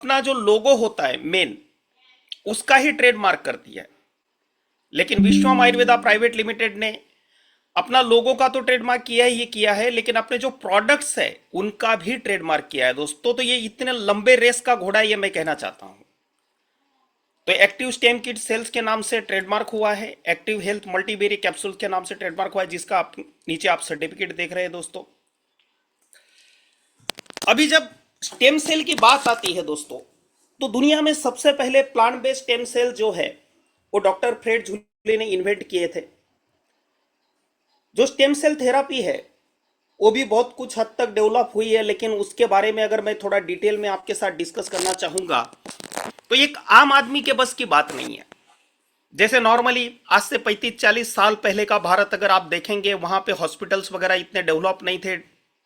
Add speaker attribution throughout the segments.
Speaker 1: अपना जो लोगो होता है मेन, उसका ही ट्रेडमार्क कर दिया है। लेकिन विश्वम आयुर्वेदा प्राइवेट लिमिटेड ने अपना लोगो का तो ट्रेडमार्क किया ही किया है, लेकिन अपने जो प्रोडक्ट्स है उनका भी ट्रेडमार्क किया है दोस्तों। तो ये इतने लंबे रेस का घोड़ा, ये मैं कहना चाहता हूं। तो एक्टिव स्टेम किट सेल्स के नाम से ट्रेडमार्क हुआ है, एक्टिव हेल्थ मल्टीबेरी कैप्सूल के नाम से ट्रेडमार्क हुआ है, जिसका नीचे आप सर्टिफिकेट देख रहे हैं दोस्तों। अभी जब स्टेम सेल की बात आती है दोस्तों, तो दुनिया में सबसे पहले प्लांट बेस्ड स्टेम सेल जो है वो डॉक्टर फ्रेड झूले ने इन्वेंट किए थे। जो स्टेम सेल थेरापी है वो भी बहुत कुछ हद तक डेवलप हुई है, लेकिन उसके बारे में अगर मैं थोड़ा डिटेल में आपके साथ डिस्कस करना चाहूंगा तो एक आम आदमी के बस की बात नहीं है। जैसे नॉर्मली आज से 35-40 साल पहले का भारत अगर आप देखेंगे, वहां पे हॉस्पिटल्स वगैरह इतने डेवलप नहीं थे,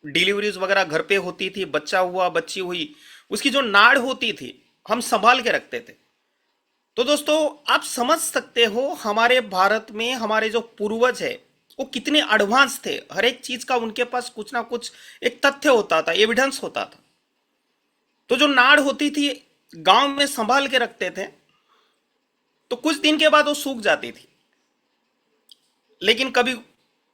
Speaker 1: डिलीवरीज वगैरह घर पे होती थी, बच्चा हुआ बच्ची हुई, उसकी जो नाड़ होती थी हम संभाल के रखते थे। तो दोस्तों आप समझ सकते हो हमारे भारत में हमारे जो पूर्वज है वो कितने एडवांस थे। हर एक चीज का उनके पास कुछ ना कुछ एक तथ्य होता था, एविडेंस होता था। तो जो नाड़ होती थी गांव में संभाल के रखते थे, तो कुछ दिन के बाद वो सूख जाती थी। लेकिन कभी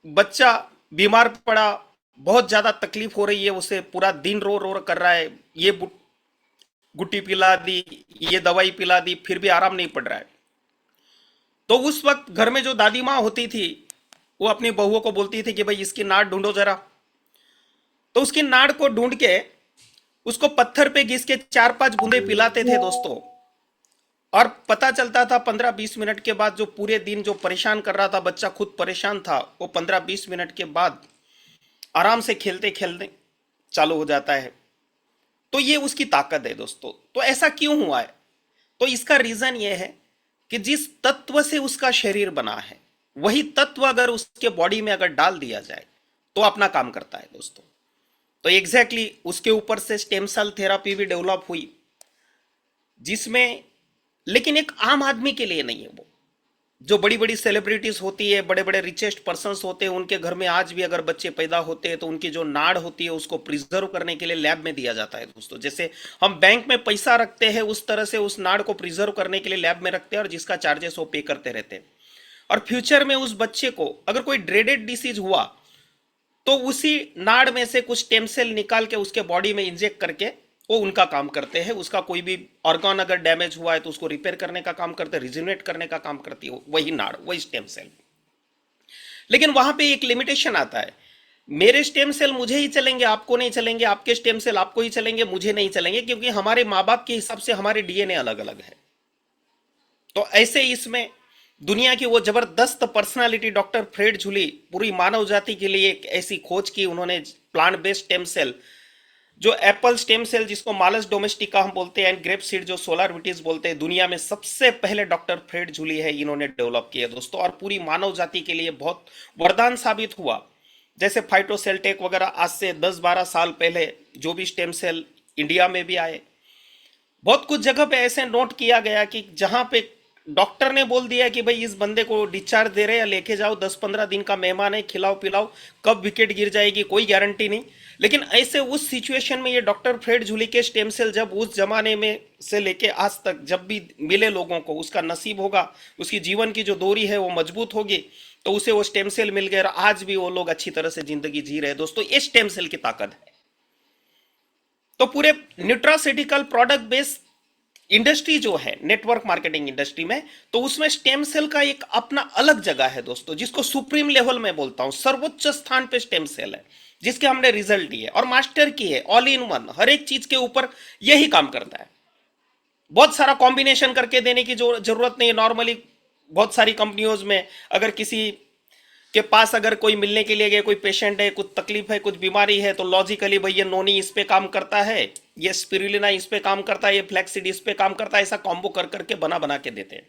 Speaker 1: बच्चा बीमार पड़ा, बहुत ज्यादा तकलीफ हो रही है उसे, पूरा दिन रो रो कर रहा है, ये गुट्टी पिला दी, ये दवाई पिला दी, फिर भी आराम नहीं पड़ रहा है। तो उस वक्त घर में जो दादी माँ होती थी वो अपनी बहुओं को बोलती थी कि भाई इसकी नाड़ ढूंढो जरा। तो उसकी नाड़ को ढूंढ के उसको पत्थर पे घिस के 4-5 बूंदे पिलाते थे दोस्तों। और पता चलता था 15-20 मिनट के बाद जो पूरे दिन जो परेशान कर रहा था, बच्चा खुद परेशान था, वो 15-20 मिनट के बाद आराम से खेलते खेलते चालू हो जाता है। तो ये उसकी ताकत है दोस्तों। तो ऐसा क्यों हुआ है? तो इसका रीजन ये है कि जिस तत्व से उसका शरीर बना है वही तत्व अगर उसके बॉडी में अगर डाल दिया जाए तो अपना काम करता है दोस्तों। तो एग्जैक्टली उसके ऊपर से स्टेम सेल थेरापी भी डेवलप हुई, जिसमें लेकिन एक आम आदमी के लिए नहीं है वो। जो बड़ी बड़ी सेलिब्रिटीज होती है, बड़े बड़े रिचेस्ट पर्संस होते हैं, उनके घर में आज भी अगर बच्चे पैदा होते हैं तो उनकी जो नाड़ होती है उसको प्रिजर्व करने के लिए लैब में दिया जाता है दोस्तों। जैसे हम बैंक में पैसा रखते हैं उस तरह से उस नाड़ को प्रिजर्व करने के लिए लैब में रखते हैं, और जिसका चार्जेस वो पे करते रहते हैं। और फ्यूचर में उस बच्चे को अगर कोई ड्रेडेड डिसीज हुआ तो उसी नाड़ में से कुछ स्टेम सेल निकाल के उसके बॉडी में इंजेक्ट करके वो उनका काम करते हैं। उसका कोई भी ऑर्गन अगर डैमेज हुआ है तो उसको रिपेयर करने का काम करते हैं, रिजिनेट करने का काम करती है वही नाड़, वही स्टेम सेल। लेकिन वहां पे एक लिमिटेशन आता है, मेरे स्टेम सेल मुझे ही चलेंगे, आपको नहीं चलेंगे, आपके स्टेम सेल आपको ही चलेंगे, मुझे नहीं चलेंगे, क्योंकि हमारे माँ बाप के हिसाब से हमारे डीएनए अलग अलग है। तो ऐसे इसमें दुनिया की वो जबरदस्त पर्सनालिटी डॉक्टर फ्रेड झुली पूरी मानव जाति के लिए एक ऐसी खोज की उन्होंने, प्लांट बेस्ड स्टेम सेल, जो एप्पल स्टेम सेल जिसको मालस डोमेस्टिका हम बोलते हैं, एंड ग्रेप सीड जो सोलर विटीज बोलते हैं, दुनिया में सबसे पहले डॉक्टर फ्रेड झुली है इन्होंने डेवलप किया दोस्तों। और पूरी मानव जाति के लिए बहुत वरदान साबित हुआ। जैसे फाइटोसेल्टेक वगैरह आज से 10-12 साल पहले जो भी स्टेम सेल इंडिया में भी आए, बहुत कुछ जगह पे ऐसे नोट किया गया कि जहां पे डॉक्टर ने बोल दिया कि भाई इस बंदे को डिस्चार्ज दे रहे हैं या लेके जाओ, 10-15 दिन का मेहमान है, खिलाओ पिलाओ, कब विकेट गिर जाएगी कोई गारंटी नहीं। लेकिन ऐसे उस सिचुएशन में ये डॉक्टर फ्रेड झुली के स्टेम सेल जब उस जमाने में से लेके आज तक जब भी मिले लोगों को, उसका नसीब होगा, उसकी जीवन की जो दूरी है वो मजबूत होगी, तो उसे वो स्टेम सेल मिल गए और आज भी वो लोग अच्छी तरह से जिंदगी जी रहे हैं दोस्तों। ये स्टेम सेल की ताकत है। तो पूरे न्यूट्रास्यूटिकल प्रोडक्ट बेस्ड इंडस्ट्री जो है नेटवर्क मार्केटिंग इंडस्ट्री में, तो उसमें स्टेम सेल का एक अपना अलग जगह है दोस्तों, जिसको सुप्रीम लेवल में बोलता हूं, सर्वोच्च स्थान पे स्टेम सेल है, जिसके हमने रिजल्ट दिए और मास्टर की है, ऑल इन वन, हर एक चीज के ऊपर यही काम करता है। बहुत सारा कॉम्बिनेशन करके देने की जो जरूरत नहीं है। नॉर्मली बहुत सारी कंपनियों में अगर किसी के पास अगर कोई मिलने के लिए गए, कोई पेशेंट है, कुछ तकलीफ है, कुछ बीमारी है, तो लॉजिकली भाई ये नोनी इस पे काम करता है, ये स्पिरुलिना इस पे काम करता है, ये फ्लैक्सीड इस पे काम करता है, ऐसा कॉम्बो कर करके बना बना के देते हैं।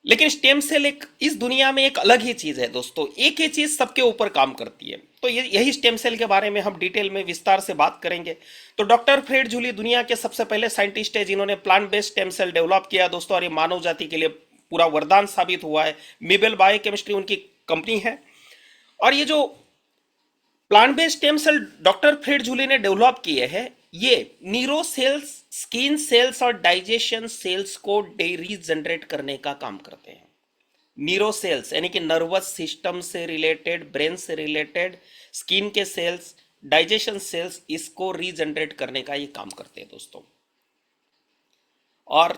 Speaker 1: लेकिन स्टेम सेल एक इस दुनिया में एक अलग ही चीज है दोस्तों, एक ही चीज सबके ऊपर काम करती है। तो ये यही स्टेम सेल के बारे में हम डिटेल में विस्तार से बात करेंगे। तो डॉक्टर फ्रेड झुली दुनिया के सबसे पहले साइंटिस्ट है जिन्होंने plant based stem cell develop किया दोस्तों, और ये मानव जाति के लिए पूरा वरदान साबित हुआ है। मिबेल बायोकेमिस्ट्री उनकी कंपनी है। और ये जो plant based stem cell doctor Fred झुली ने डेवलप किए हैं, ये न्यूरो सेल्स स्किन सेल्स और डाइजेशन सेल्स को रीजनरेट करने का काम करते हैं। न्यूरो सेल्स यानी कि नर्वस सिस्टम से रिलेटेड, ब्रेन से रिलेटेड स्किन के सेल्स, डाइजेशन सेल्स, इसको रीजनरेट करने का ये काम करते हैं दोस्तों। और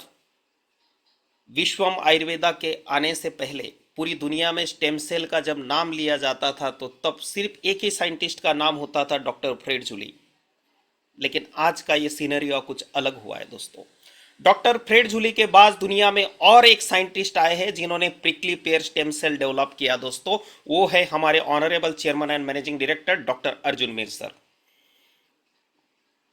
Speaker 1: विश्वम आयुर्वेदा के आने से पहले पूरी दुनिया में स्टेम सेल का जब नाम लिया जाता था तो तब सिर्फ एक ही साइंटिस्ट का नाम होता था, डॉक्टर फ्रेड जूली। लेकिन आज का ये सीनरियो कुछ अलग हुआ है दोस्तों। डॉक्टर फ्रेड जूली के बाद दुनिया में और एक साइंटिस्ट आए हैं जिन्होंने prickly pear stem cell develop किया दोस्तों। वो है हमारे honourable chairman and managing director doctor Arjun Mir sir.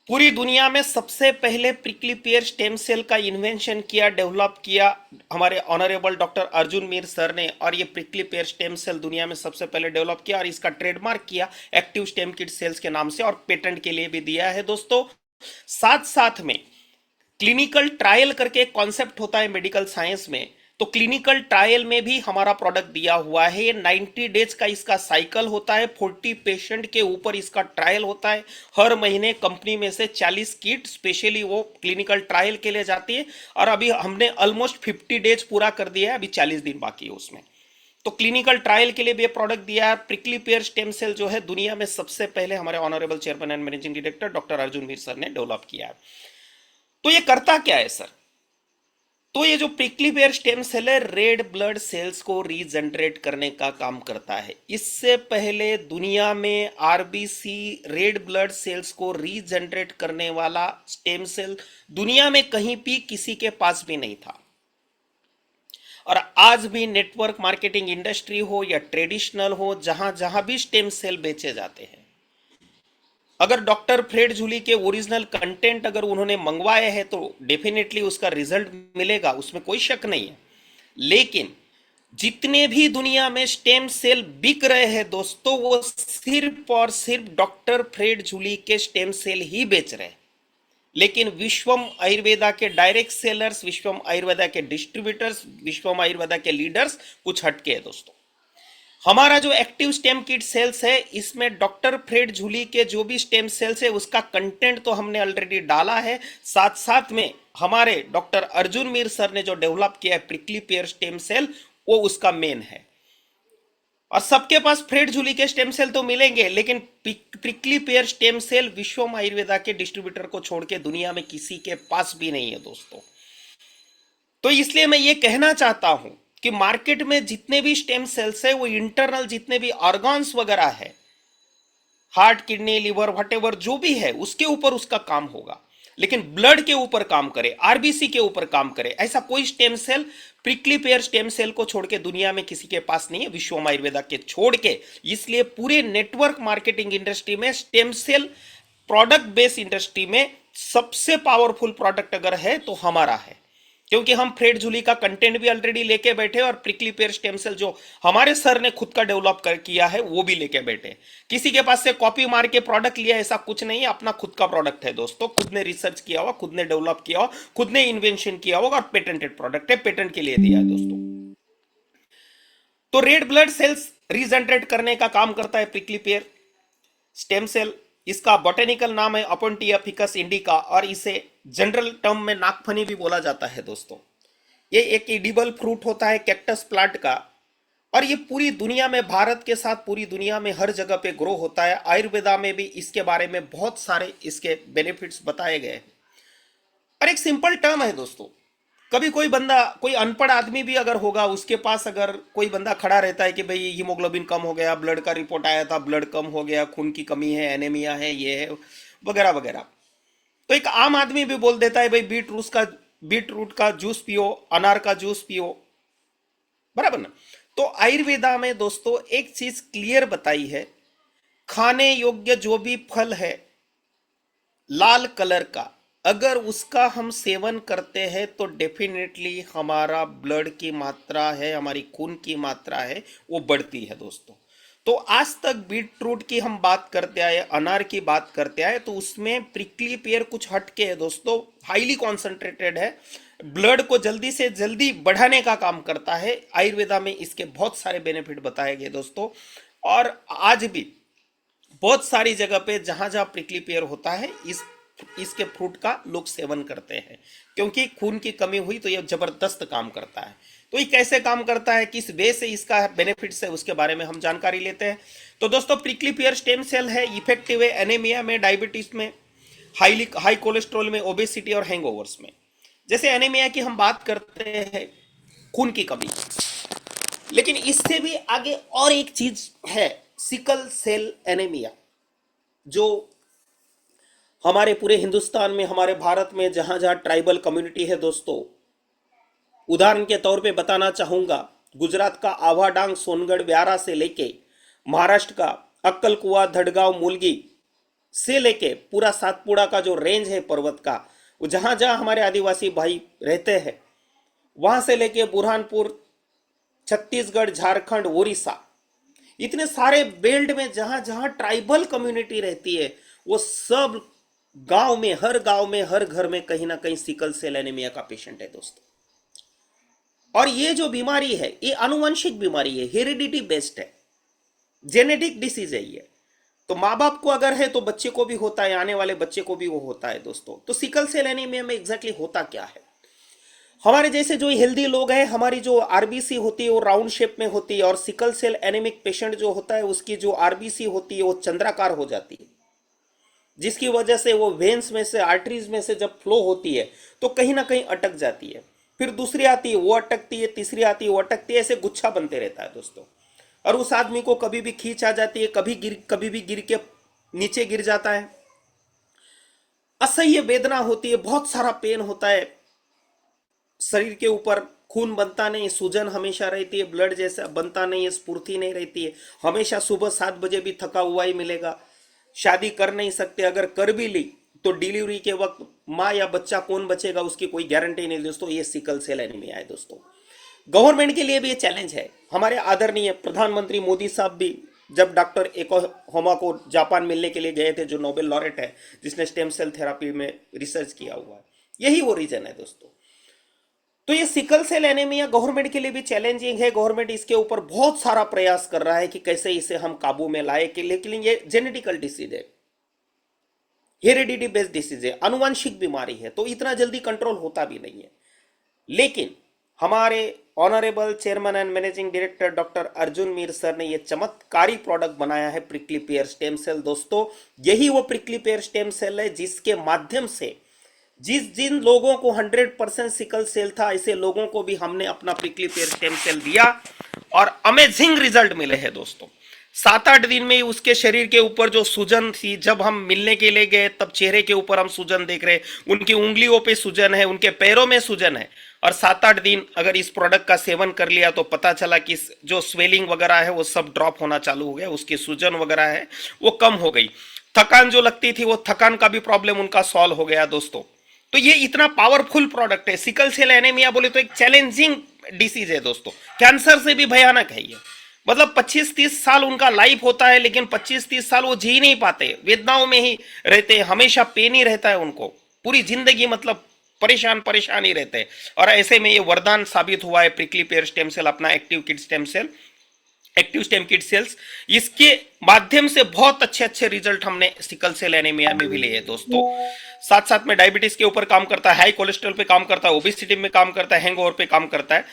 Speaker 1: पूरी दुनिया में सबसे पहले प्रिकली पेयर स्टेम सेल का इन्वेंशन किया, डेवलप किया हमारे honourable doctor Arjun Mir sir ने। और ये प्रिकली पेयर स्टेम सेल दुनिया में सबसे पहले डेवलप किया और इसका ट्रेडमार्क किया एक्टिव स्टेम किड सेल्स के नाम से, और पेटेंट के लिए भी दिया है दोस्तों। साथ साथ में क्लिनिकल ट्रायल करके एक कॉन्सेप्ट होता है मेडिकल साइंस में, तो क्लिनिकल ट्रायल में भी हमारा प्रोडक्ट दिया हुआ है। 90 डेज का इसका साइकिल होता है, 40 पेशेंट के ऊपर इसका ट्रायल होता है। हर महीने कंपनी में से 40 किट स्पेशली वो क्लिनिकल ट्रायल के लिए जाती है, और अभी हमने ऑलमोस्ट 50 डेज पूरा कर दिया है, अभी 40 दिन बाकी है उसमें। तो क्लिनिकल ट्रायल के लिए भी प्रोडक्ट दिया है। प्रिकली पेयर स्टेम सेल जो है दुनिया में सबसे पहले हमारे honourable chairman and managing director doctor Arjun Mir sir ने डेवलप किया है। तो ये करता क्या है सर? तो ये जो प्रिकली पेयर स्टेम सेल है, रेड ब्लड सेल्स को रीजनरेट करने का काम करता है। इससे पहले दुनिया में आरबीसी रेड ब्लड सेल्स को रीजनरेट करने वाला स्टेम सेल दुनिया में कहीं भी किसी के पास भी नहीं था। और आज भी नेटवर्क मार्केटिंग इंडस्ट्री हो या ट्रेडिशनल हो, जहां जहां भी स्टेम सेल बेचे जाते हैं, अगर डॉक्टर फ्रेड जूली के ओरिजिनल कंटेंट अगर उन्होंने मंगवाए हैं तो डेफिनेटली उसका रिजल्ट मिलेगा, उसमें कोई शक नहीं है। लेकिन जितने भी दुनिया में स्टेम सेल बिक रहे हैं दोस्तों, वो सिर्फ और सिर्फ डॉक्टर फ्रेड जूली के स्टेम सेल ही बेच रहे हैं। लेकिन विश्वम आयुर्वेदा के डायरेक्ट सेलर्स, विश्वम आयुर्वेदा के डिस्ट्रीब्यूटर्स, विश्वम आयुर्वेदा के लीडर्स कुछ हटके हैं दोस्तों। हमारा जो एक्टिव स्टेम किट सेल्स है, इसमें डॉक्टर फ्रेड जूली के जो भी स्टेम सेल्स है उसका कंटेंट तो हमने ऑलरेडी डाला है। साथ साथ में हमारे डॉक्टर अर्जुन मीर सर ने जो डेवलप किया है प्रिकली पेयर स्टेम सेल, वो उसका मेन है। और सबके पास फ्रेड जूली के स्टेम सेल तो मिलेंगे, लेकिन प्रिकली पेयर स्टेम सेल विश्वम आयुर्वेदा के डिस्ट्रीब्यूटर को छोड़ के दुनिया में किसी के पास भी नहीं है दोस्तों। तो इसलिए मैं ये कहना चाहता हूं कि मार्केट में जितने भी स्टेम सेल्स है वो इंटरनल जितने भी ऑर्गन्स वगैरह है, हार्ट, किडनी, लिवर, व्हाटएवर जो भी है, उसके ऊपर उसका काम होगा। लेकिन ब्लड के ऊपर काम करे, आरबीसी के ऊपर काम करे, ऐसा कोई stem cell prickly pear stem cell को छोड़ के दुनिया में किसी के पास नहीं है, विश्वम आयुर्वेदा के छोड़ के। इसलिए पूरे नेटवर्क मार्केटिंग इंडस्ट्री में stem cell product based industry में सबसे पावरफुल प्रोडक्ट अगर है तो हमारा है, क्योंकि हम फ्रेड जूली का कंटेंट भी ऑलरेडी लेके बैठे और प्रिकली पेयर स्टेम सेल जो हमारे सर ने खुद का डेवलप किया है वो भी लेके बैठे। किसी के पास से कॉपी मार के प्रोडक्ट लिया ऐसा कुछ नहीं है, अपना खुद का प्रोडक्ट है दोस्तों। खुद ने रिसर्च किया हुआ, खुद ने डेवलप किया हुआ, खुद ने इन्वेंशन किया होगा, और पेटेंटेड प्रोडक्ट है, पेटेंट के लिए दिया है दोस्तों। तो रेड ब्लड सेल्स रीजनरेट करने का काम करता है प्रिकली पेयर स्टेम सेल। इसका बॉटेनिकल नाम है ओपोन्टिया फिकस इंडिका, और इसे जनरल टर्म में नागफनी भी बोला जाता है दोस्तों। ये एक एडिबल फ्रूट होता है कैक्टस प्लांट का, और ये पूरी दुनिया में, भारत के साथ पूरी दुनिया में हर जगह पे ग्रो होता है। आयुर्वेदा में भी इसके बारे में बहुत सारे इसके बेनिफिट्स बताए गए हैं। और एक सिंपल टर्म है दोस्तों, कभी कोई बंदा, कोई अनपढ़ आदमी भी अगर होगा, उसके पास अगर कोई बंदा खड़ा रहता है कि भाई हीमोग्लोबिन कम हो गया, ब्लड का रिपोर्ट आया था, ब्लड कम हो गया, खून की कमी है, एनीमिया है, ये है वगैरह वगैरह, तो एक आम आदमी भी बोल देता है भाई बीट रूट का जूस पियो, अनार का जूस पियो, बराबर ना। तो आयुर्वेदा में दोस्तों एक चीज क्लियर बताई है, खाने योग्य जो भी फल है लाल कलर का, अगर उसका हम सेवन करते हैं तो डेफिनेटली हमारा ब्लड की मात्रा है, हमारी खून की मात्रा है, वो बढ़ती है दोस्तों। तो आज तक बीट रूट की हम बात करते आए, अनार की बात करते आए, तो उसमें प्रिकली पेयर कुछ हटके है दोस्तों, हाईली कॉन्सेंट्रेटेड है, ब्लड को जल्दी से जल्दी बढ़ाने का काम करता है। आयुर्वेदा में इसके बहुत सारे बेनिफिट बताए गए दोस्तों। और आज भी बहुत सारी जगह पे जहां जहां प्रिकली पेयर होता है, इस इसके फ्रूट का लोग सेवन करते हैं, क्योंकि खून की कमी हुई तो यह जबरदस्त काम करता है। तो ये कैसे काम करता है, किस वे से इसका बेनिफिट्स है, उसके बारे में हम जानकारी लेते हैं। तो दोस्तों प्रिकली पेयर स्टेम सेल है इफेक्टिव है एनीमिया में, डायबिटीज में, हाई कोलेस्ट्रॉल में, ओबेसिटी और हैंगओवर्स में। जैसे एनीमिया की हम बात करते हैं, खून की कमी, लेकिन इससे भी आगे और एक चीज है, सिकल सेल एनीमिया, जो हमारे पूरे हिंदुस्तान में, हमारे भारत में जहां जहां ट्राइबल कम्युनिटी है दोस्तों, उदाहरण के तौर पे बताना चाहूंगा, गुजरात का आवाडांग, सोनगढ़, व्यारा से लेके महाराष्ट्र का अक्कलकुआ, धड़गांव, मुलगी से लेके पूरा सातपुड़ा का जो रेंज है पर्वत का, वो जहां जहां हमारे आदिवासी भाई रहते हैं, वहां से लेके बुरहानपुर, छत्तीसगढ़, झारखंड, उड़ीसा, इतने सारे बेल्ट में जहां जहां ट्राइबल कम्युनिटी रहती है, वो सब गांव में, हर गांव में, हर घर में कहीं ना कहीं सिकल सेल एनीमिया का पेशेंट है दोस्तों। और ये जो बीमारी है, ये आनुवंशिक बीमारी है, हेरिडिटी बेस्ड है, जेनेटिक डिसीज है ये। तो माँ बाप को अगर है तो बच्चे को भी होता है, आने वाले बच्चे को भी वो होता है दोस्तों। तो सिकल सेल एनीमिया में एग्जैक्टली होता क्या है? हमारे जैसे जो हेल्दी लोग हैं, हमारी जो आरबीसी होती है वो राउंड शेप में होती है, और सिकल सेल एनीमिक पेशेंट जो होता है उसकी जो आरबीसी होती है वो चंद्राकार हो जाती है, जिसकी वजह से वो वेन्स में से, आर्टरीज में से जब फ्लो होती है तो कहीं ना कहीं अटक जाती है, फिर दूसरी आती है वो अटकती है, तीसरी आती है वो अटकती है, ऐसे गुच्छा बनते रहता है दोस्तों। और उस आदमी को कभी भी खींच आ जाती है, कभी भी गिर के नीचे गिर जाता है, असह्य वेदना होती है, बहुत सारा पेन होता है, शरीर के ऊपर खून बनता नहीं, सूजन हमेशा रहती है, ब्लड जैसा बनता नहीं है, स्फूर्ति नहीं रहती है, हमेशा सुबह 7 बजे भी थका हुआ ही मिलेगा, शादी कर नहीं सकते, अगर कर भी ली तो डिलीवरी के वक्त माँ या बच्चा कौन बचेगा उसकी कोई गारंटी नहीं दोस्तों। ये सिकल सेल एनीमिया है दोस्तों। गवर्नमेंट के लिए भी ये चैलेंज है। हमारे आदरणीय प्रधानमंत्री मोदी साहब भी जब डॉक्टर एकोहोमा को जापान मिलने के लिए गए थे, जो नोबेल लॉरेट है, जिसने स्टेम सेल थेरापी में रिसर्च किया हुआ है, यही वो रीजन है दोस्तों। तो ये सिकल सेल एनीमिया गवर्नमेंट के लिए भी चैलेंजिंग है। गवर्नमेंट इसके ऊपर बहुत सारा प्रयास कर रहा है कि कैसे इसे हम काबू में लाए, कि लेकिन ये जेनेटिकल डिसीज है, हेरिडिटी बेस्ड डिसीज है, आनुवंशिक बीमारी है, तो इतना जल्दी कंट्रोल होता भी नहीं है। लेकिन हमारे honourable chairman and managing director doctor Arjun Mir sir ने यह चमत्कारी प्रोडक्ट बनाया है, प्रिकली पेयर स्टेम सेल दोस्तों। यही वो प्रिकली पेयर स्टेम सेल है जिसके माध्यम से जिन लोगों को 100% सिकल सेल था, ऐसे लोगों को भी हमने अपना प्रिकली पेयर स्टेम सेल दिया और अमेजिंग रिजल्ट मिले हैं दोस्तों। 7-8 दिन में ही उसके शरीर के ऊपर जो सूजन थी, जब हम मिलने के लिए गए तब चेहरे के ऊपर हम सूजन देख रहे, उनकी उंगलियों पे सूजन है, उनके पैरों में सूजन है, और 7-8 दिन अगर इस प्रोडक्ट का सेवन कर लिया तो पता चला कि जो स्वेलिंग वगैरह है वो सब ड्रॉप होना चालू हो गया, उसकी सूजन वगैरह है वो कम हो गई, थकान जो लगती थी वो थकान का भी प्रॉब्लम उनका सॉल्व हो गया दोस्तों। तो ये इतना पावरफुल प्रोडक्ट है। सिकल सेल एनीमिया बोले तो एक चैलेंजिंग डिसीज है दोस्तों, कैंसर से भी भयानक है ये। मतलब 25-30 साल उनका लाइफ होता है, लेकिन 25-30 साल वो जी नहीं पाते, वेदनाओं में ही रहते हैं, हमेशा पेन ही रहता है उनको पूरी जिंदगी, मतलब परेशान ही रहते हैं। और ऐसे में ये वरदान साबित हुआ है प्रिकली पेयर स्टेम सेल, अपना active kid stem cell, active stem kid cells, इसके माध्यम से बहुत अच्छे रिजल्ट हमने सिकल सेल एनीमिया में भी लिए हैं दोस्तों। साथ साथ में डायबिटीज के ऊपर काम करता है, हाई कोलेस्ट्रॉल पे काम करता है, ओबेसिटी में काम करता है, हैंगओवर पे काम करता है,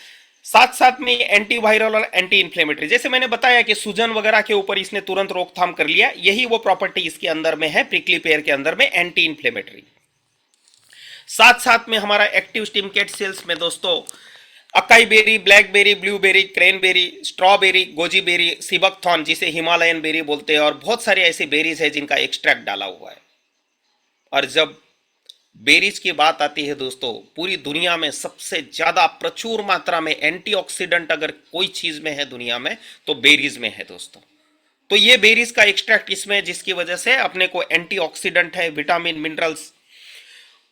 Speaker 1: साथ साथ में एंटीवायरल और एंटी इन्फ्लेमेटरी, जैसे मैंने बताया कि सूजन वगैरह के ऊपर इसने तुरंत रोकथाम कर लिया, यही वो प्रॉपर्टी इसके अंदर में है, प्रिकली पेयर के अंदर में, एंटी इन्फ्लेमेटरी। साथ साथ में हमारा एक्टिव स्टेम किड सेल्स में दोस्तों acai berry, blackberry, blueberry, cranberry, strawberry, goji berry, sea buckthorn जिसे हिमालयन बेरी बोलते हैं, और बहुत सारे ऐसे बेरीज है जिनका एक्सट्रैक्ट डाला हुआ है। और जब बेरीज की बात आती है दोस्तों, पूरी दुनिया में सबसे ज्यादा प्रचुर मात्रा में एंटीऑक्सीडेंट अगर कोई चीज में है दुनिया में तो बेरीज में है दोस्तों। तो ये बेरीज का एक्सट्रैक्ट इसमें, जिसकी वजह से अपने को एंटीऑक्सीडेंट है, विटामिन, मिनरल्स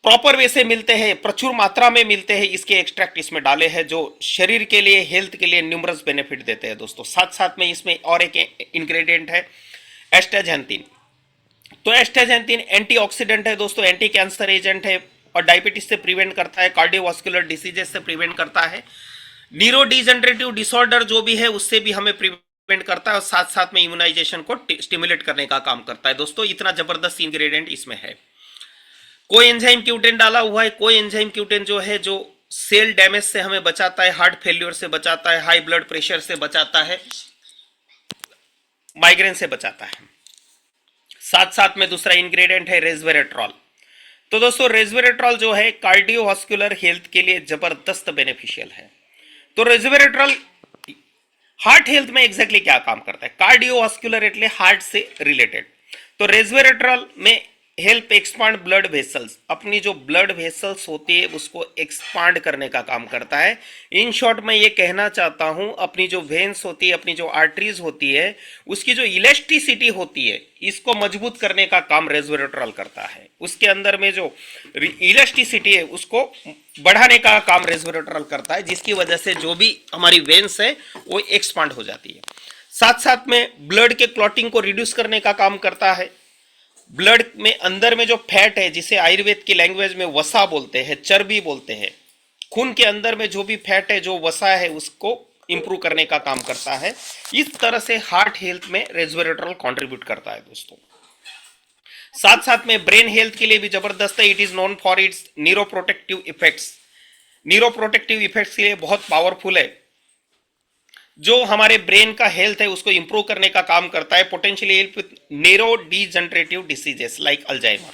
Speaker 1: प्रॉपर वे से मिलते हैं, प्रचुर मात्रा में मिलते हैं, इसके एक्सट्रैक्ट इसमें डाले हैं, जो शरीर के लिए, हेल्थ के लिए न्यूमरस बेनिफिट देते हैं दोस्तों। साथ साथ में इसमें और एक इंग्रेडिएंट है एस्टाजेंथिन। तो एस्टाजेंथिन एंटीऑक्सीडेंट है दोस्तों, एंटी कैंसर एजेंट है, और डायबिटीज से प्रिवेंट करता है, कार्डियोवास्कुलर डिसीजेस से प्रिवेंट करता है, न्यूरो डिजेनरेटिव डिसऑर्डर जो भी है उससे भी हमें प्रिवेंट करता है, और साथ साथ में इम्यूनाइजेशन को स्टिमुलेट करने का काम करता है दोस्तों। इतना जबरदस्त इंग्रेडिएंट इसमें है। कोई एंजाइम क्यूटेन डाला हुआ है, कोई एंजाइम क्यूटेन जो है जो सेल डैमेज से हमें बचाता है, हार्ट फेल्योर से बचाता है, हाई ब्लड प्रेशर से बचाता है, माइग्रेन से बचाता है। साथ साथ में दूसरा इंग्रेडिएंट है रेस्वेरेट्रॉल। तो दोस्तों रेस्वेरेट्रॉल जो है कार्डियोवास्कुलर हेल्थ के लिए जबरदस्त बेनिफिशियल है। तो रेस्वेरेट्रॉल हार्ट हेल्थ में एग्जैक्टली क्या काम करता है? कार्डियोवास्कुलर એટલે हार्ट से रिलेटेड। तो रेस्वेरेट्रॉल में हेल्प एक्सपांड ब्लड वेसल्स, अपनी जो ब्लड वेसल्स होती है उसको एक्सपांड करने का काम करता है। इन शॉर्ट मैं ये कहना चाहता हूं, अपनी जो वेन्स होती है, अपनी जो आर्टरीज होती है, उसकी जो इलेस्टिसिटी होती है इसको मजबूत करने का काम रेस्वेरेट्रॉल करता है। उसके अंदर में जो इलेस्टिसिटी है उसको बढ़ाने का काम रेस्वेरेट्रॉल करता है, जिसकी वजह से जो भी हमारी वेन्स है वो एक्सपांड हो जाती है। साथ साथ में ब्लड के क्लॉटिंग को रिड्यूस करने का काम करता है। ब्लड में अंदर में जो फैट है, जिसे आयुर्वेद की लैंग्वेज में वसा बोलते हैं, चर्बी बोलते हैं, खून के अंदर में जो भी फैट है, जो वसा है, उसको इंप्रूव करने का काम करता है। इस तरह से हार्ट हेल्थ में रेस्वेरेट्रॉल कंट्रीब्यूट करता है दोस्तों। साथ साथ में ब्रेन हेल्थ के लिए भी जबरदस्त है। It is known for its neuroprotective effects. Neuroprotective effects के लिए बहुत पावरफुल है। जो हमारे ब्रेन का हेल्थ है उसको इंप्रूव करने का काम करता है। Potentially help with neuro degenerative diseases like Alzheimer.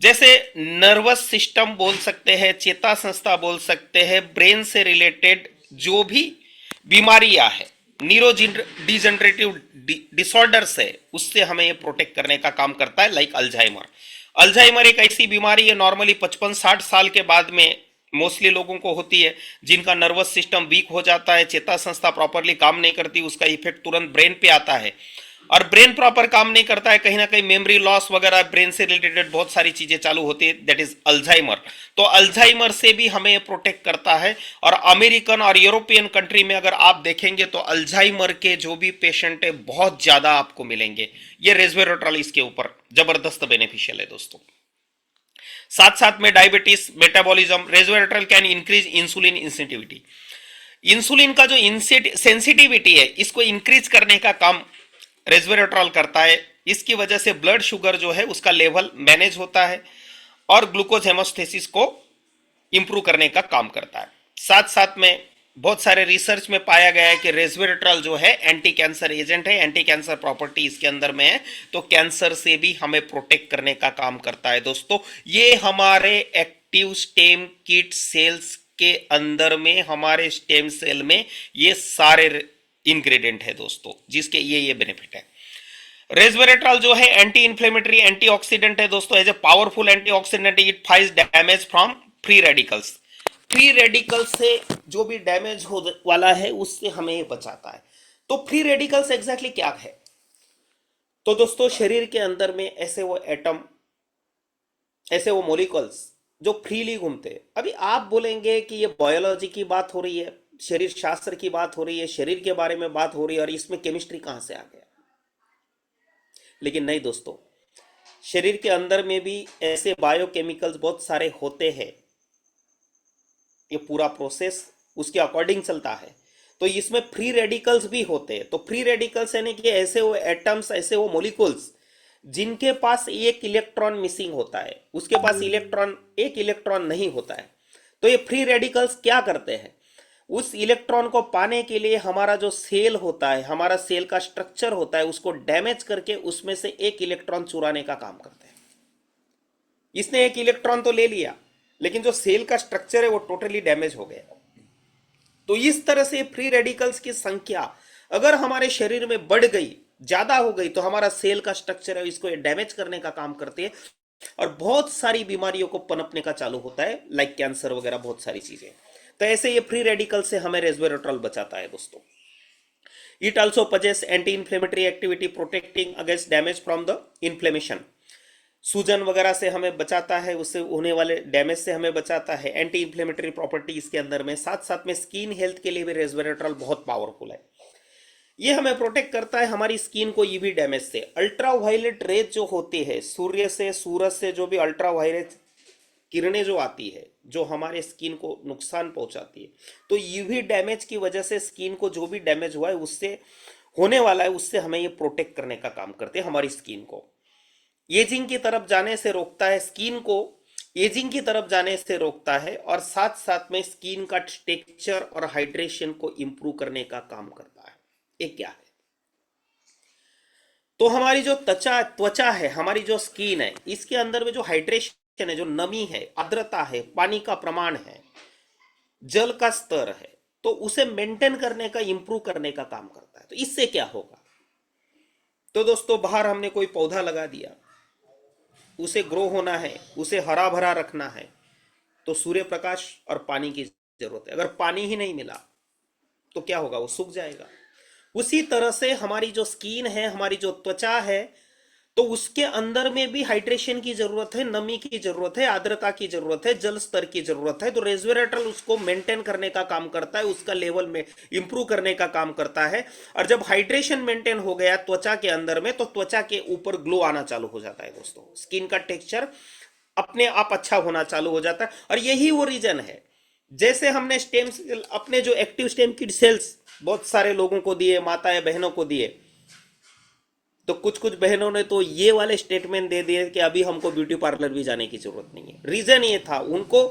Speaker 1: जैसे नर्वस सिस्टम बोल सकते हैं, चेता संस्था बोल सकते हैं, ब्रेन से रिलेटेड जो भी बीमारियां है, न्यूरो डीजनरेटिव डिसऑर्डर्स है, उससे हमें ये प्रोटेक्ट करने का काम करता है लाइक अल्जाइमर। अल्जाइमर एक ऐसी बीमारी है, नॉर्मली 55-60 साल के बाद में मोस्टली लोगों को होती है, जिनका नर्वस सिस्टम वीक हो जाता है, चेता संस्था प्रॉपरली काम नहीं करती, उसका इफेक्ट तुरंत ब्रेन पे आता है। और ब्रेन प्रॉपर काम नहीं करता है, कहीं ना कहीं मेमोरी लॉस वगैरह, ब्रेन से रिलेटेड बहुत सारी चीजें चालू होती है, दैट इज अल्जाइमर। तो अल्जाइमर से भी हमें प्रोटेक्ट करता है। और अमेरिकन और यूरोपियन कंट्री में अगर आप देखेंगे तो अल्जाइमर के जो भी पेशेंट है बहुत ज्यादा आपको मिलेंगे। ये रेस्वेरेट्रॉल इसके ऊपर जबरदस्त बेनिफिशियल है दोस्तों। साथ साथ में diabetes, metabolism, resveratrol can increase insulin sensitivity. Insulin का जो सेंसिटिविटी है इसको इंक्रीज करने का काम रेस्वेरेट्रॉल करता है। इसकी वजह से ब्लड शुगर जो है उसका लेवल मैनेज होता है और ग्लूकोज हेमोस्टेसिस को इंप्रूव करने का काम करता है। साथ साथ में बहुत सारे रिसर्च में पाया गया है कि रेस्वेरेट्रॉल जो है एंटी कैंसर एजेंट है, एंटी कैंसर प्रॉपर्टी इसके अंदर में है, तो कैंसर से भी हमें प्रोटेक्ट करने का काम करता है दोस्तों। ये हमारे एक्टिव स्टेम किट सेल्स के अंदर में, हमारे स्टेम सेल में ये सारे इंग्रेडिएंट है दोस्तों, जिसके ये बेनिफिट है। रेस्वेरेट्रॉल जो है एंटी इंफ्लेमेटरी, एंटीऑक्सीडेंट है दोस्तों। As a powerful antioxidant it fights damage from free radicals. Free radical से जो भी डैमेज हो वाला है उससे हमें ये बचाता है। तो फ्री रेडिकल्स एग्जैक्टली क्या है? तो दोस्तों शरीर के अंदर में ऐसे वो एटम, ऐसे वो मॉलिक्यूल्स जो फ्रीली घूमते हैं। अभी आप बोलेंगे कि ये बायोलॉजी की बात हो रही है, शरीर शास्त्र की बात हो रही है, शरीर के बारे में बात हो रही है, और इसमें केमिस्ट्री कहां से आ गया? लेकिन नहीं दोस्तों, शरीर के अंदर में भी ऐसे बायोकेमिकल्स बहुत सारे होते हैं। ये पूरा प्रोसेस उसके अकॉर्डिंग चलता है। तो इसमें फ्री रेडिकल्स भी होते हैं। तो फ्री रेडिकल्स यानी कि ऐसे वो एटम्स, ऐसे वो मॉलिक्यूल्स जिनके पास एक इलेक्ट्रॉन मिसिंग होता है, उसके पास एक इलेक्ट्रॉन नहीं होता है। तो ये फ्री रेडिकल्स क्या करते हैं? उस इलेक्ट्रॉन को पाने के लिए हमारा जो सेल होता है, हमारा सेल का स्ट्रक्चर होता है, उसको डैमेज करके उसमें से एक इलेक्ट्रॉन चुराने का काम करते हैं। इसने एक इलेक्ट्रॉन तो ले लिया, लेकिन जो सेल का स्ट्रक्चर है वो टोटली डैमेज हो गया। तो इस तरह से फ्री रेडिकल्स की संख्या अगर हमारे शरीर में बढ़ गई, ज्यादा हो गई, तो हमारा सेल का स्ट्रक्चर है इसको डैमेज करने का काम करते हैं और बहुत सारी बीमारियों को पनपने का चालू होता है, लाइक कैंसर वगैरह बहुत सारी चीजें। तो ऐसे ये फ्री रेडिकल से हमें रेस्वेरेट्रॉल बचाता है दोस्तों। It also possess anti inflammatory activity, protecting against damage from the inflammation. सूजन वगैरह से हमें बचाता है, उससे होने वाले डैमेज से हमें बचाता है। एंटी इंफ्लेमेटरी प्रॉपर्टी इसके अंदर में। साथ साथ में स्किन हेल्थ के लिए भी रेस्वेरेट्रॉल बहुत पावरफुल है। ये हमें प्रोटेक्ट करता है हमारी स्किन को यूवी डैमेज से। अल्ट्रावायलेट रेज जो होती है, सूर्य से, सूरज से जो भी अल्ट्रावायलेट किरणें जो आती है, जो हमारे स्किन को नुकसान पहुंचाती है, तो यूवी डैमेज की वजह से स्किन को जो भी डैमेज हुआ है, उससे होने वाला है, उससे हमें ये प्रोटेक्ट करने का काम करते हैं हमारी स्किन को। एजिंग की तरफ जाने से रोकता है, स्किन को एजिंग की तरफ जाने से रोकता है और साथ साथ में स्किन का टेक्सचर और हाइड्रेशन को इंप्रूव करने का काम करता है। ये क्या है? तो हमारी जो त्वचा त्वचा है, हमारी जो स्किन है, इसके अंदर में जो हाइड्रेशन है, जो नमी है, आर्द्रता है, पानी का प्रमाण है, जल का स्तर है, तो उसे मेंटेन करने का, इंप्रूव करने का काम करता है। तो इससे क्या होगा? तो दोस्तों, बाहर हमने कोई पौधा लगा दिया, उसे ग्रो होना है, उसे हरा भरा रखना है, तो सूर्य प्रकाश और पानी की जरूरत है। अगर पानी ही नहीं मिला तो क्या होगा? वो सूख जाएगा। उसी तरह से हमारी जो स्किन है, हमारी जो त्वचा है, तो उसके अंदर में भी हाइड्रेशन की जरूरत है, नमी की जरूरत है, आर्द्रता की जरूरत है, जल स्तर की जरूरत है। तो रेस्वेरेट्रल उसको मेंटेन करने का काम करता है, उसका लेवल में इंप्रूव करने का काम करता है। और जब हाइड्रेशन मेंटेन हो गया त्वचा के अंदर में, तो त्वचा के ऊपर ग्लो आना चालू हो जाता है दोस्तों। स्किन का टेक्सचर अपने आप अच्छा होना चालू हो जाता है। और यही वो रीजन है, जैसे हमने स्टेम सेल, अपने जो एक्टिव स्टेम किड सेल्स बहुत सारे लोगों को दिए, माताएं बहनों को दिए, तो कुछ कुछ बहनों ने तो ये वाले स्टेटमेंट दे दिए कि अभी हमको ब्यूटी पार्लर भी जाने की जरूरत नहीं है। रीजन ये था, उनको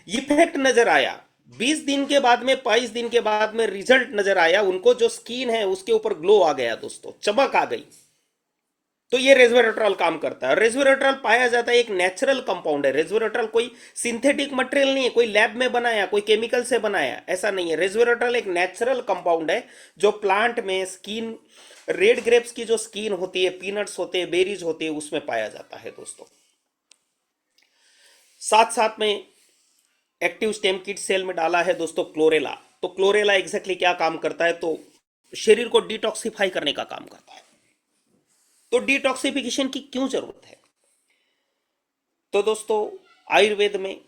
Speaker 1: इफेक्ट नजर आया। 20 दिन के बाद में, 22 दिन के बाद में रिजल्ट नजर आया उनको। जो स्किन है उसके ऊपर ग्लो आ गया दोस्तों, चमक आ गई। तो ये रेस्वेरेट्रॉल काम करता है। रेस्वेरेट्रॉल पाया जाता है, एक नेचुरल कंपाउंड है। रेस्वेरेट्रॉल कोई सिंथेटिक मटेरियल नहीं है, कोई लैब में बनाया, कोई केमिकल से बनाया, ऐसा नहीं है। रेस्वेरेट्रॉल एक नेचुरल कंपाउंड है जो प्लांट में, स्किन, रेड ग्रेप्स की जो स्किन होती है, पीनट्स होते हैं, बेरीज होती है, उसमें पाया जाता है दोस्तों। साथ साथ में एक्टिव स्टेम किट सेल में डाला है दोस्तों क्लोरेला। तो क्लोरेला एग्जैक्टली क्या काम करता है? तो शरीर को डिटॉक्सिफाई करने का काम करता है। तो डिटॉक्सिफिकेशन की क्यों जरूरत है? तो दोस्तों, आयुर्वेद में,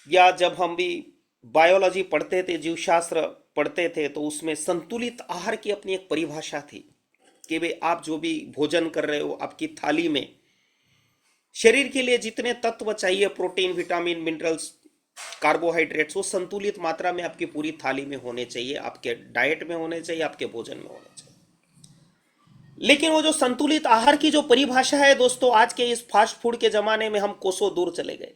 Speaker 1: या जब हम भी बायोलॉजी पढ़ते थे, जीवशास्त्र पढ़ते थे, तो उसमें संतुलित आहार की अपनी एक परिभाषा थी कि भाई आप जो भी भोजन कर रहे हो, आपकी थाली में शरीर के लिए जितने तत्व चाहिए, प्रोटीन, विटामिन, मिनरल्स, कार्बोहाइड्रेट्स, वो संतुलित मात्रा में आपकी पूरी थाली में होने चाहिए, आपके डाइट में होने चाहिए, आपके भोजन में होने चाहिए। लेकिन वो जो संतुलित आहार की जो परिभाषा है दोस्तों, आज के इस फास्ट फूड के जमाने में हम कोसों दूर चले गए।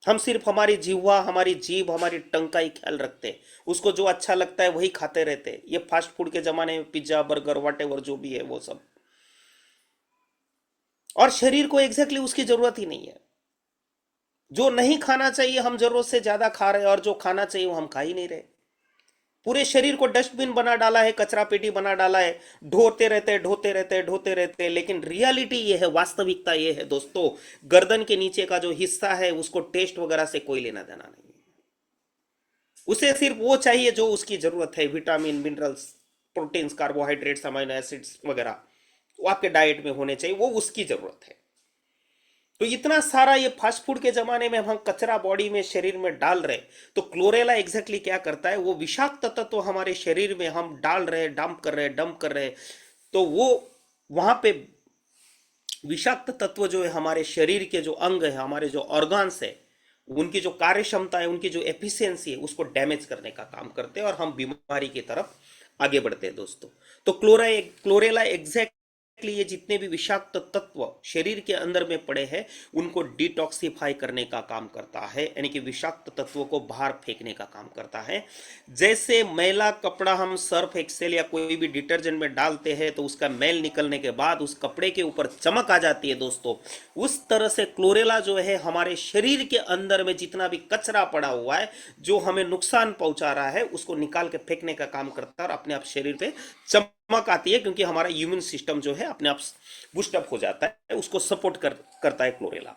Speaker 1: हम सिर्फ हमारी जिह्वा, हमारी जीभ, हमारी टंग का ही ख्याल रखते हैं। उसको जो अच्छा लगता है वही खाते रहते हैं। ये फास्ट फूड के जमाने में पिज्जा, बर्गर, वॉटेवर जो भी है वो सब, और शरीर को एग्जैक्टली उसकी जरूरत ही नहीं है। जो नहीं खाना चाहिए हम जरूरत से ज्यादा खा रहे हैं, और जो खाना चाहिए वो हम खा ही नहीं रहे। पूरे शरीर को डस्टबिन बना डाला है, कचरा पेटी बना डाला है, ढोते रहते हैं, ढोते रहते हैं, ढोते रहते हैं। लेकिन रियलिटी ये है, वास्तविकता ये है दोस्तों, गर्दन के नीचे का जो हिस्सा है उसको टेस्ट वगैरह से कोई लेना देना नहीं है। उसे सिर्फ वो चाहिए जो उसकी जरूरत है, vitamin, minerals, proteins, carbohydrates, amino acids वगैरह, वो आपके डाइट में होने चाहिए, वो उसकी जरूरत है। तो इतना सारा ये फास्ट फूड के जमाने में हम कचरा बॉडी में, शरीर में डाल रहे। तो क्लोरेला एग्जैक्टली क्या करता है? वो विषाक्त तत्व तो हमारे शरीर में हम डाल रहे, डंप कर रहे, तो वो वहां पे विषाक्त तत्व जो है, हमारे शरीर के जो अंग है, हमारे जो ऑर्गन्स है, उनकी जो कार्य क्षमता है, उनकी जो एफिशिएंसी है, उसको डैमेज करने का काम करते हैं और हम बीमारी की तरफ आगे बढ़ते हैं दोस्तों। तो क्लोरेला एग्जैक्टली ये जितने भी विषाक्त तत्व शरीर के अंदर में पड़े हैं उनको डिटॉक्सिफाई करने का काम करता है, यानी कि विषाक्त तत्वों को बाहर फेंकने का काम करता है। जैसे मैला कपड़ा हम सर्फ एक्सेल या कोई भी डिटर्जेंट में डालते हैं तो उसका मैल निकलने के बाद उस कपड़े के ऊपर चमक आ जाती है दोस्तों, उस तरह से क्लोरेला जो है हमारे शरीर के अंदर में जितना भी कचरा पड़ा हुआ है, जो हमें नुकसान पहुंचा रहा है, उसको निकाल के फेंकने का काम करता है और अपने आप शरीर पे चमक आती है, क्योंकि हमारा इम्यून सिस्टम जो है अपने आप बूस्टअप हो जाता है, उसको सपोर्ट करता है क्लोरेला।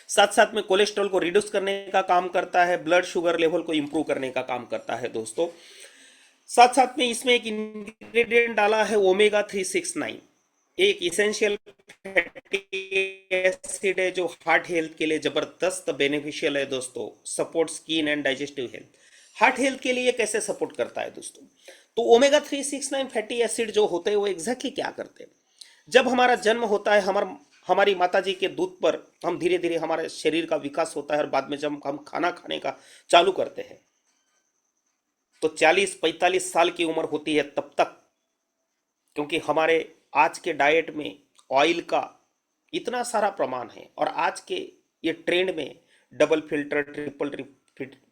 Speaker 1: साथ साथ में कोलेस्ट्रॉल को रिड्यूस करने का काम करता है, ब्लड शुगर लेवल को इंप्रूव करने का काम करता है दोस्तों। साथ साथ में इसमें एक इंग्रेडिएंट डाला है ओमेगा 369, एक इसेंशियल फैटी एसिड है जो हार्ट हेल्थ के लिए जबरदस्त बेनिफिशियल है दोस्तों। Support skin and digestive health. Heart health के लिए कैसे सपोर्ट करता है दोस्तों? तो ओमेगा 369 फैटी एसिड जो होते हैं वो एग्जैक्टली क्या करते हैं? जब हमारा जन्म होता है, हमारी माता जी के दूध पर हम धीरे धीरे हमारे शरीर का विकास होता है, और बाद में जब हम खाना खाने का चालू करते हैं तो 40-45 साल की उम्र होती है तब तक, क्योंकि हमारे आज के डाइट में ऑयल का इतना सारा प्रमाण है। और आज के ये ट्रेंड में double filter, triple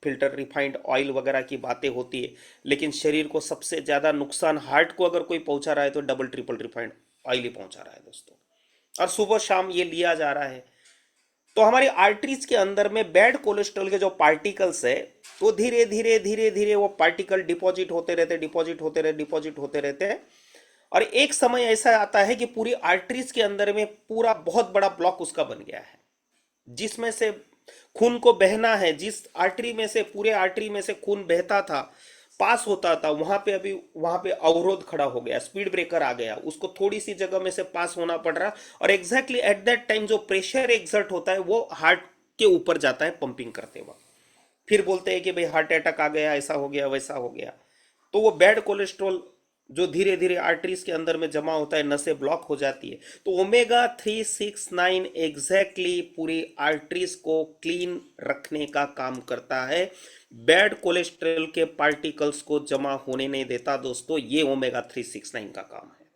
Speaker 1: filter, refined oil वगैरह की बातें होती है, लेकिन शरीर को सबसे ज्यादा नुकसान हार्ट को अगर कोई पहुंचा रहा है तो डबल ट्रिपल रिफाइंड ऑयल ही पहुंचा रहा है दोस्तों। और सुबह शाम ये लिया जा रहा है, तो हमारी आर्टरीज के अंदर में बैड कोलेस्ट्रॉल के जो पार्टिकल्स है, तो धीरे धीरे धीरे धीरे वो पार्टिकल डिपॉजिट होते रहते, डिपॉजिट होते रहते, डिपॉजिट होते रहते हैं। और एक समय ऐसा आता है कि पूरी आर्टरीज के अंदर में पूरा बहुत बड़ा ब्लॉक उसका बन गया है, जिसमें से खून को बहना है, जिस आर्टरी में से, पूरे आर्टरी में से खून बहता था, पास होता था, वहां पे अभी वहां पे अवरोध खड़ा हो गया, स्पीड ब्रेकर आ गया, उसको थोड़ी सी जगह में से पास होना पड़ रहा। और एग्जैक्टली एट दैट टाइम जो प्रेशर एक्सर्ट होता है वो हार्ट के ऊपर जाता है पंपिंग करते वक्त। फिर बोलते हैं कि भाई हार्ट अटैक आ गया, ऐसा हो गया, वैसा हो गया। तो वो बैड कोलेस्ट्रॉल जो धीरे धीरे आर्टरीज के अंदर में जमा होता है, नसें ब्लॉक हो जाती है। तो ओमेगा 369 एग्जैक्टली पूरी आर्टरीज को क्लीन रखने का काम करता है, बैड कोलेस्ट्रॉल के पार्टिकल्स को जमा होने नहीं देता दोस्तों। ये ओमेगा 369 का काम है।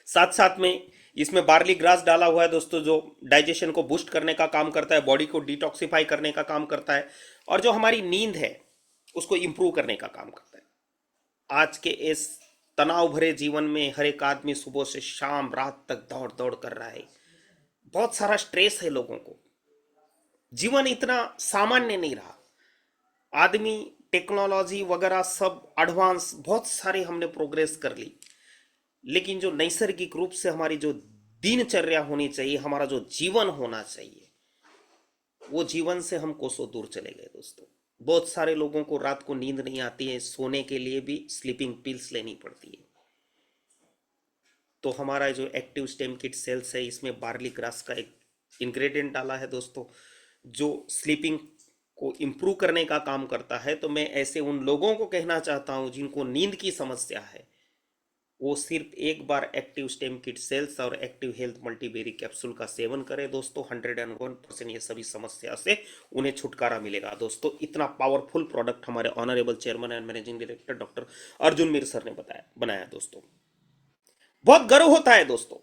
Speaker 1: साथ साथ में इसमें बार्ली ग्रास डाला हुआ है दोस्तों, जो डाइजेशन को बूस्ट करने का काम करता है, बॉडी को डिटॉक्सिफाई करने का काम करता है, और जो हमारी नींद है उसको इंप्रूव करने का काम करता है। आज के इस तनाव भरे जीवन में हर एक आदमी सुबह से शाम रात तक दौड़ दौड़ कर रहा है, बहुत सारा स्ट्रेस है लोगों को, जीवन इतना सामान्य नहीं रहा। आदमी टेक्नोलॉजी वगैरह सब एडवांस, बहुत सारे हमने प्रोग्रेस कर ली, लेकिन जो नैसर्गिक रूप से हमारी जो दिनचर्या होनी चाहिए, हमारा जो जीवन होना चाहिए, वो जीवन से हम कोसों दूर चले गए दोस्तों। बहुत सारे लोगों को रात को नींद नहीं आती है, सोने के लिए भी स्लीपिंग पिल्स लेनी पड़ती है। तो हमारा जो एक्टिव स्टेम किट सेल्स है, इसमें बार्ली ग्रास का एक इंग्रेडिएंट डाला है दोस्तों, जो स्लीपिंग को इम्प्रूव करने का काम करता है। तो मैं ऐसे उन लोगों को कहना चाहता हूं जिनको नींद की समस्या है, वो सिर्फ एक बार एक्टिव स्टेम किट सेल्स और एक्टिव हेल्थ मल्टीबेरी कैप्सूल का सेवन करें दोस्तों। 101% ये सभी समस्या से उन्हें छुटकारा मिलेगा दोस्तों। इतना पावरफुल प्रोडक्ट हमारे honourable chairman and managing director doctor Arjun Mir sir ने बनाया दोस्तों। बहुत गर्व होता है दोस्तों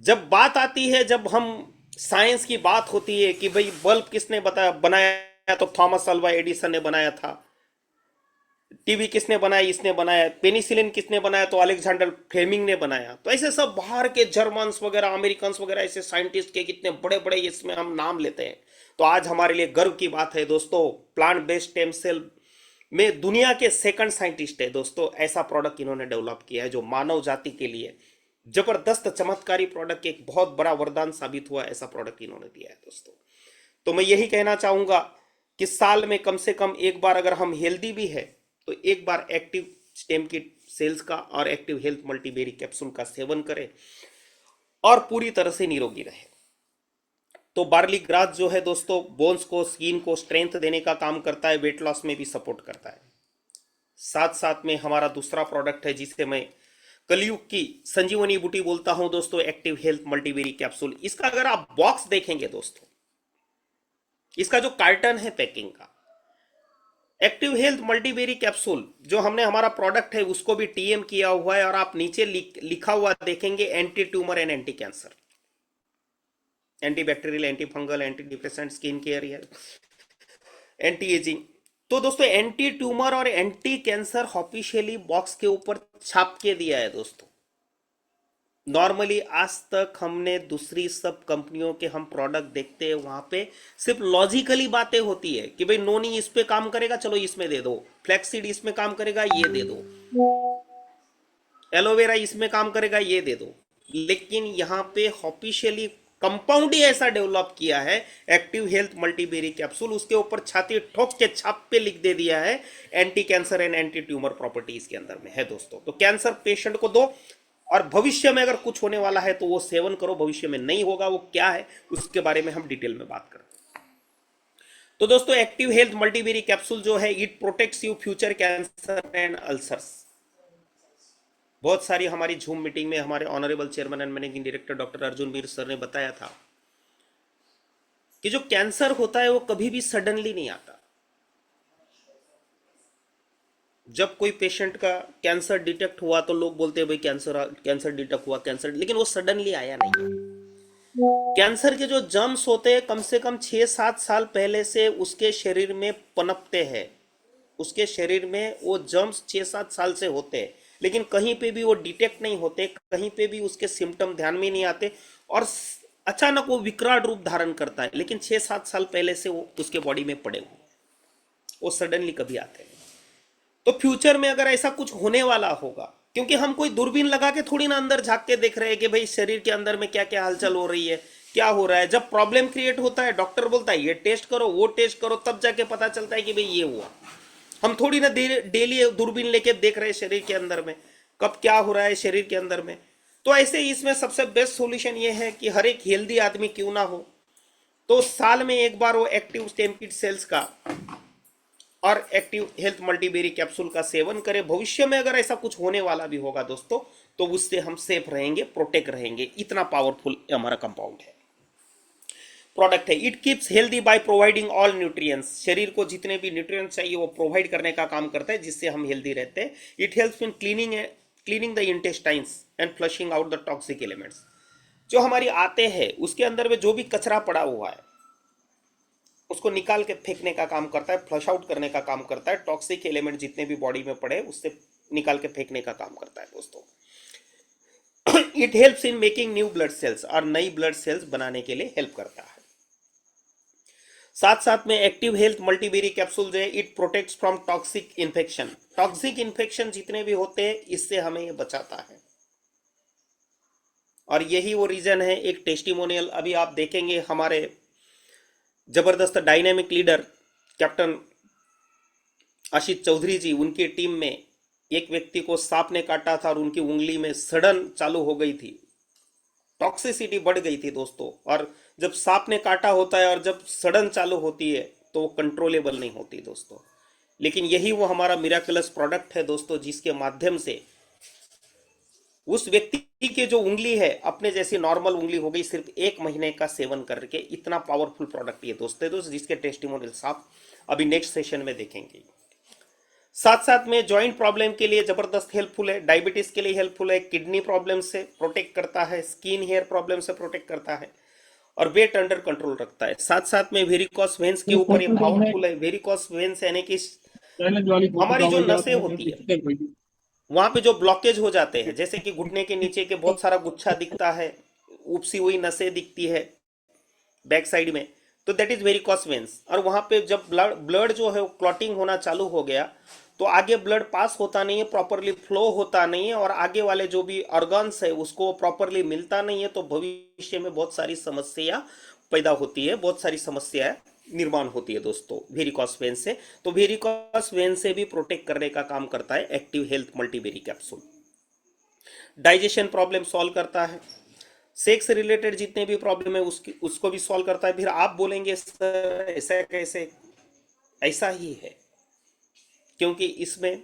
Speaker 1: जब बात आती है, जब हम साइंस की बात होती है कि भाई बल्ब किसने बनाया, तो थॉमस अल्वा एडिसन ने बनाया था। टीवी किसने बनाया, इसने बनाया। पेनिसिलिन किसने बनाया, तो अलेक्जेंडर फ्लेमिंग ने बनाया। तो ऐसे सब बाहर के जर्मन्स वगैरह, अमेरिकन वगैरह, ऐसे साइंटिस्ट के कितने बड़े बड़े इसमें हम नाम लेते हैं। तो आज हमारे लिए गर्व की बात है दोस्तों, प्लांट बेस्ड स्टेम सेल में दुनिया के सेकंड साइंटिस्ट है दोस्तों। ऐसा प्रोडक्ट इन्होंने डेवलप किया है जो मानव जाति के लिए जबरदस्त चमत्कारी प्रोडक्ट, एक बहुत बड़ा वरदान साबित हुआ। ऐसा प्रोडक्ट इन्होंने दिया है दोस्तों। तो मैं यही कहना चाहूंगा कि साल में कम से कम एक बार, अगर हम हेल्दी भी है, तो एक बार एक्टिव स्टेम किट सेल्स का और एक्टिव हेल्थ मल्टीबेरी कैप्सूल का सेवन करें और पूरी तरह से निरोगी रहे। तो बार्ली ग्रास जो है दोस्तों, बोन्स को, स्किन को स्ट्रेंथ देने का काम करता है, वेट लॉस में भी सपोर्ट करता है। साथ साथ में हमारा दूसरा प्रोडक्ट है जिसे मैं कलयुग की संजीवनी बूटी बोलता हूं दोस्तों, एक्टिव हेल्थ मल्टीबेरी कैप्सूल। इसका अगर आप बॉक्स देखेंगे दोस्तों, इसका जो कार्टन है पैकिंग का, एक्टिव हेल्थ मल्टीबेरी कैप्सूल जो हमने, हमारा प्रोडक्ट है, उसको भी टीएम किया हुआ है। और आप नीचे लिखा हुआ देखेंगे, anti tumour and anti cancer, anti bacterial, anti fungal, anti depressant, skin care, anti ageing. तो दोस्तों एंटी ट्यूमर और एंटी कैंसर ऑफिशियली बॉक्स के ऊपर छाप के दिया है दोस्तों। नॉर्मली आज तक हमने दूसरी सब कंपनियों के हम प्रोडक्ट देखते हैं, वहां पे सिर्फ लॉजिकली बातें होती है कि भाई नोनी इस पे काम करेगा, चलो इसमें दे दो, फ्लैक्सीड इसमें काम करेगा, ये दे दो, एलोवेरा इसमें काम करेगा, ये दे दो। लेकिन यहाँ पे ऑफिशियली कंपाउंड ही ऐसा डेवलप किया है, एक्टिव हेल्थ मल्टीबेरी कैप्सूल, उसके ऊपर छाती ठोक के छाप पे लिख दे दिया है, anti cancer and anti tumour properties के अंदर में है दोस्तों। तो कैंसर पेशेंट को दो, और भविष्य में अगर कुछ होने वाला है तो वो सेवन करो, भविष्य में नहीं होगा, वो क्या है उसके बारे में हम डिटेल में बात करते हैं। तो दोस्तों एक्टिव हेल्थ मल्टीबेरी कैप्सूल जो है, it protects you future cancer and ulcers. बहुत सारी हमारी झूम मीटिंग में हमारे honourable chairman and managing director doctor Arjun Mir sir ने बताया था कि जो कैंसर होता है वो कभी भी सडनली नहीं आता। जब कोई पेशेंट का कैंसर डिटेक्ट हुआ तो लोग बोलते हैं भाई कैंसर डिटेक्ट हुआ कैंसर, लेकिन वो सडनली आया नहीं है। कैंसर के जो जर्म्स होते हैं कम से कम 6-7 साल पहले से उसके शरीर में पनपते हैं। उसके शरीर में वो जर्म्स 6-7 साल से होते हैं, लेकिन कहीं पे भी वो डिटेक्ट नहीं होते, कहीं पे भी उसके सिम्टम ध्यान में नहीं आते, और अचानक वो विकराल रूप धारण करता है, लेकिन 6-7 साल पहले से वो उसके बॉडी में पड़े हुए, वो सडनली कभी आते हैं। तो फ्यूचर में अगर ऐसा कुछ होने वाला होगा, क्योंकि हम कोई दूरबीन लगा के थोड़ी ना अंदर झांक के देख रहे हैं कि भाई शरीर के अंदर में क्या क्या हलचल हो रही है, क्या हो रहा है। जब प्रॉब्लम क्रिएट होता है डॉक्टर बोलता है ये टेस्ट करो वो टेस्ट करो, तब जाके पता चलता है कि भाई ये हुआ। हम थोड़ी ना डेली दूरबीन लेके देख रहे हैं शरीर के अंदर में कब क्या हो रहा है शरीर के अंदर में। तो ऐसे ही इसमें सबसे बेस्ट सॉल्यूशन ये है कि हर एक हेल्दी आदमी क्यों ना हो तो साल में एक बार वो एक्टिव स्टेम किड सेल्स का और एक्टिव हेल्थ मल्टीबेरी कैप्सूल का सेवन करें। भविष्य में अगर ऐसा कुछ होने वाला भी होगा दोस्तों तो उससे हम सेफ रहेंगे, प्रोटेक्ट रहेंगे। इतना पावरफुल हमारा कंपाउंड है, प्रोडक्ट है। It keeps healthy by providing all nutrients. शरीर को जितने भी न्यूट्रिएंट्स चाहिए वो प्रोवाइड करने का काम करता है, जिससे हम हेल्दी रहते हैं। It helps in cleaning the intestines and flushing out the toxic elements. जो हमारी आते हैं उसके अंदर में जो भी कचरा पड़ा हुआ है उसको निकाल के फेंकने का काम करता है, फ्लश आउट करने का काम करता है। टॉक्सिक एलिमेंट जितने भी बॉडी में पड़े उससे निकाल के फेंकने का काम करता है दोस्तों। It helps in making new blood cells, और नई ब्लड सेल्स बनाने के लिए हेल्प करता है। साथ साथ में एक्टिव हेल्थ मल्टीबेरी कैप्सूल जो है it protects from toxic infection. Toxic infection जितने भी होते हैं इससे हमें ये बचाता है, और यही वो रीजन है। एक टेस्टिमोनियल अभी आप देखेंगे, हमारे जबरदस्त dynamic leader captain Ashish Chaudhary जी, उनकी टीम में एक व्यक्ति को सांप ने काटा था और उनकी उंगली में सड़न चालू हो गई थी, टॉक्सिसिटी बढ़ गई थी दोस्तों। और जब सांप ने काटा होता है और जब सड़न चालू होती है तो वो कंट्रोलेबल नहीं होती दोस्तों। लेकिन यही वो हमारा मिराकुलस प्रोडक्ट है दोस्तों, जिसके माध्यम से उस व्यक्ति की जो उंगली है अपने जैसी नॉर्मल उंगली हो गई सिर्फ 1 महीने का सेवन करके। इतना पावरफुल प्रोडक्ट ये दोस्तों जिसके टेस्टिमोनियल्स आप अभी नेक्स्ट सेशन में देखेंगे। साथ साथ में जॉइंट प्रॉब्लम के लिए जबरदस्त हेल्पफुल है, डायबिटीज के लिए हेल्पफुल है, किडनी प्रॉब्लम से प्रोटेक्ट करता है, स्किन हेयर प्रॉब्लम से प्रोटेक्ट करता है, और वेट अंडर कंट्रोल रखता है। साथ साथ में वेरिकोस वेन्स के ऊपर ये पावरफुल है। वेरिकोस वेन्स यानी कि हमारी जो नसें होती है वहां पे जो ब्लॉकेज हो जाते हैं, जैसे कि घुटने के नीचे के बहुत सारा गुच्छा दिखता है, उपसी हुई नसें दिखती है बैक साइड में, तो दैट इज वेरिकोस वेन्स। और वहां पे जब ब्लड जो है क्लॉटिंग होना चालू हो गया तो आगे ब्लड पास होता नहीं है, प्रॉपरली फ्लो होता नहीं है, और आगे वाले जो भी ऑर्गन्स है उसको प्रॉपरली मिलता नहीं है, तो भविष्य में बहुत सारी समस्या पैदा होती है, बहुत सारी समस्याएं निर्माण होती है दोस्तों वेरिकोस वेन से। तो वेरिकोस वेन से भी प्रोटेक्ट करने का काम करता है active health multiberry capsule. Digestion problem solve करता है, सेक्स रिलेटेड जितने भी प्रॉब्लम है उसको भी सॉल्व करता है। फिर आप बोलेंगे सर ऐसा कैसे, ऐसा ही है क्योंकि इसमें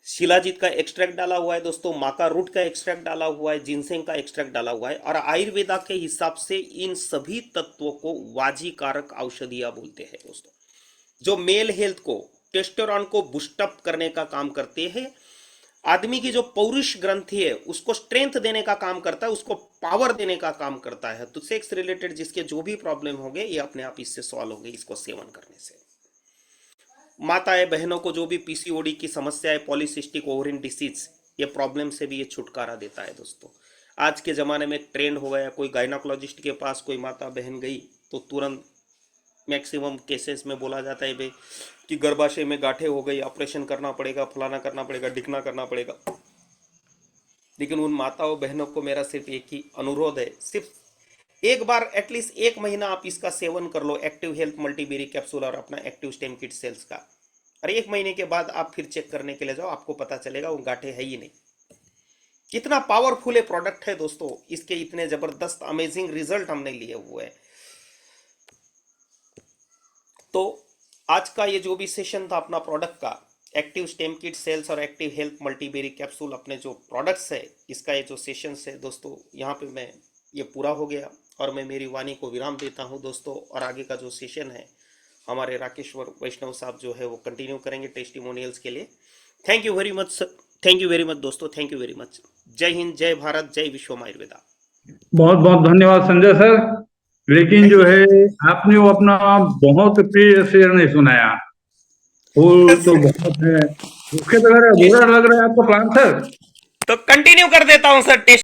Speaker 1: शिलाजीत का एक्सट्रैक्ट डाला हुआ है दोस्तों, माका रूट का एक्सट्रैक्ट डाला हुआ है, जिनसेंग का एक्सट्रैक्ट डाला हुआ है, और आयुर्वेदा के हिसाब से इन सभी तत्वों को वाजीकारक औषधियां बोलते हैं दोस्तों, जो मेल हेल्थ को, टेस्टोस्टेरोन को बूस्टअप करने का काम करते हैं। आदमी की जो पौरुष ग्रंथि है उसको स्ट्रेंथ देने का काम करता है, उसको पावर देने का काम करता है। तो सेक्स रिलेटेड जिसके जो भी प्रॉब्लम होंगे ये अपने आप इससे सॉल्व होंगे इसको सेवन करने से। माताएं बहनों को जो भी पीसीओडी की समस्या है, पॉलीसिस्टिक ओवरिन डिसीज, ये प्रॉब्लम से भी ये छुटकारा देता है दोस्तों। आज के ज़माने में ट्रेंड हो गया, कोई गायनाकोलॉजिस्ट के पास कोई माता बहन गई तो तुरंत मैक्सिमम केसेस में बोला जाता है भाई कि गर्भाशय में गांठें हो गई, ऑपरेशन करना पड़ेगा, फलाना करना पड़ेगा, ढिकना करना पड़ेगा। लेकिन उन माताओं बहनों को मेरा सिर्फ एक ही अनुरोध है, सिर्फ एक बार एटलीस्ट 1 महीना आप इसका सेवन कर लो, एक्टिव हेल्थ मल्टीबेरी कैप्सूल और अपना एक्टिव स्टेम किड सेल्स का, और 1 महीने के बाद आप फिर चेक करने के लिए जाओ, आपको पता चलेगा वो गांठें है ही नहीं। कितना पावरफुल है प्रोडक्ट है दोस्तों, इसके इतने जबरदस्त अमेजिंग रिजल्ट हमने लिए हुए हैं। तो आज का ये जो भी सेशन था अपना प्रोडक्ट का, एक्टिव स्टेम किड सेल्स और एक्टिव हेल्थ मल्टीबेरी कैप्सूल, अपने जो प्रोडक्ट्स है इसका ये जो सेशन है दोस्तों, यहाँ पे मैं ये पूरा हो गया और मैं मेरी वाणी को विराम देता हूँ दोस्तों। और आगे का जो सेशन है हमारे राकेश्वर वैष्णव साहब जो है वो कंटिन्यू करेंगे टेस्टिमोनियल्स के लिए। Thank you very much sir, thank you very much दोस्तों, थैंक यू वेरी मच। जय हिंद, जय भारत, जय विश्व आयुर्वेदा।
Speaker 2: बहुत बहुत धन्यवाद संजय सर। लेकिन
Speaker 1: थैंक
Speaker 2: जो
Speaker 1: यू
Speaker 2: है आपने वो अपना बहुत प्रिय शेर नहीं सुनाया। फूल तो
Speaker 1: सर।
Speaker 2: बहुत है, उसके बगैर अधूरा लग रहा है आपका प्लान सर।
Speaker 1: तो कंटिन्यू कर देता हूं सर टेस्ट